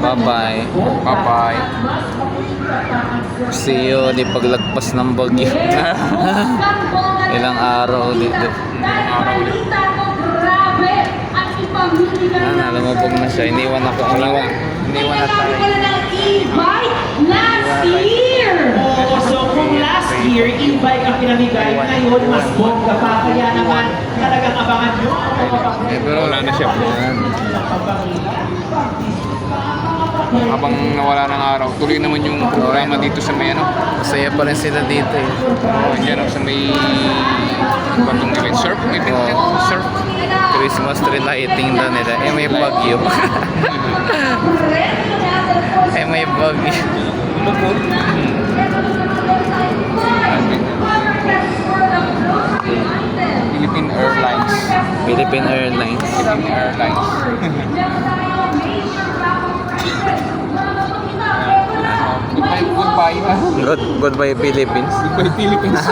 Bye-bye. Bye-bye. See you di paglagpas ng bagyo. Ilang araw dito. Lumubog na siya. Iniwan ako. Iniwan na tayo. Oo, so kung last year, e-bike ang pinamigay, ngayon mas bongga pa. Kaya naman, talagang abangan nyo ang mga Pero wala na siya. Habang nawala ng araw, tuloy naman yung programa dito sa may ano. Masaya pa rin sila dito eh. Oh, yan sa may batong event surf. Surf. Christmas tree lighting daw nila. Eh may bagyo. Eh may bagyo. Philippine Airlines. Philippine Airlines. Philippine Airlines. Goodbye. Goodbye Philippines. Goodbye Philippines.